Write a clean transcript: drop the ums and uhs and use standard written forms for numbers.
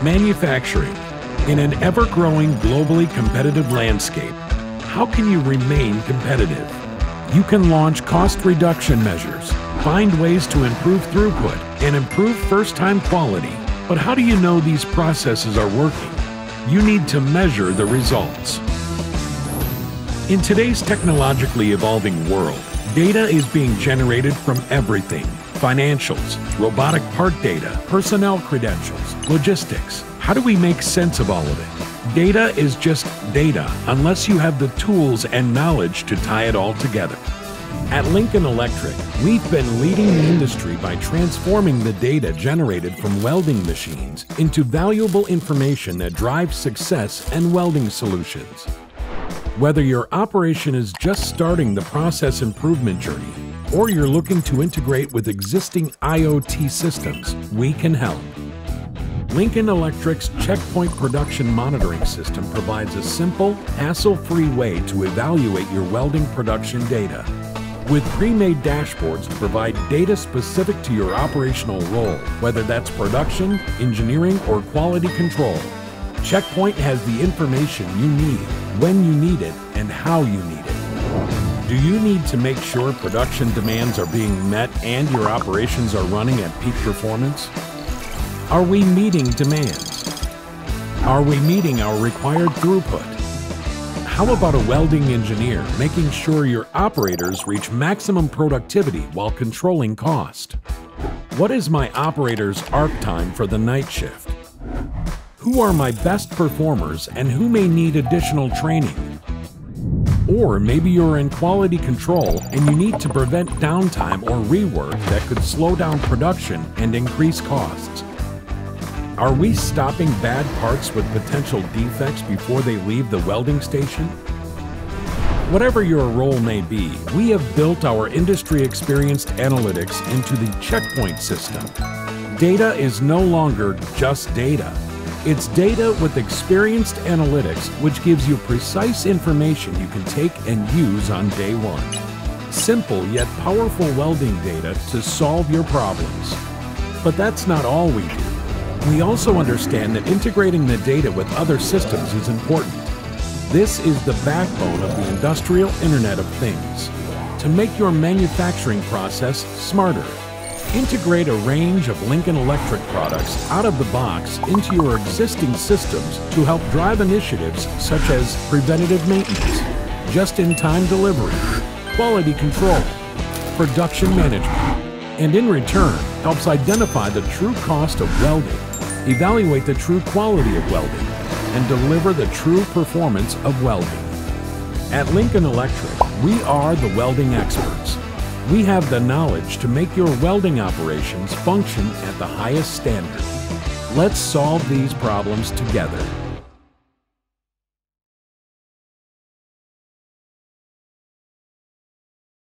Manufacturing. In an ever-growing, globally competitive landscape, how can you remain competitive? You can launch cost reduction measures, find ways to improve throughput, and improve first-time quality. But how do you know these processes are working? You need to measure the results. In today's technologically evolving world, data is being generated from everything. Financials, robotic part data, personnel credentials, logistics. How do we make sense of all of it? Data is just data unless you have the tools and knowledge to tie it all together. At Lincoln Electric, we've been leading the industry by transforming the data generated from welding machines into valuable information that drives success and welding solutions. Whether your operation is just starting the process improvement journey, or you're looking to integrate with existing IoT systems, we can help. Lincoln Electric's Checkpoint Production Monitoring System provides a simple, hassle-free way to evaluate your welding production data. With pre-made dashboards to provide data specific to your operational role, whether that's production, engineering, or quality control, Checkpoint has the information you need, when you need it, and how you need it. Do you need to make sure production demands are being met and your operations are running at peak performance? Are we meeting demands? Are we meeting our required throughput? How about a welding engineer making sure your operators reach maximum productivity while controlling cost? What is my operator's arc time for the night shift? Who are my best performers and who may need additional training? Or maybe you're in quality control and you need to prevent downtime or rework that could slow down production and increase costs. Are we stopping bad parts with potential defects before they leave the welding station? Whatever your role may be, we have built our industry-experienced analytics into the Checkpoint system. Data is no longer just data. It's data with experienced analytics, which gives you precise information you can take and use on day one. Simple yet powerful welding data to solve your problems. But that's not all we do. We also understand that integrating the data with other systems is important. This is the backbone of the industrial Internet of Things. To make your manufacturing process smarter, integrate a range of Lincoln Electric products out of the box into your existing systems to help drive initiatives such as preventative maintenance, just-in-time delivery, quality control, production management, and in return helps identify the true cost of welding, evaluate the true quality of welding, and deliver the true performance of welding. At Lincoln Electric, we are the welding experts. We have the knowledge to make your welding operations function at the highest standard. Let's solve these problems together.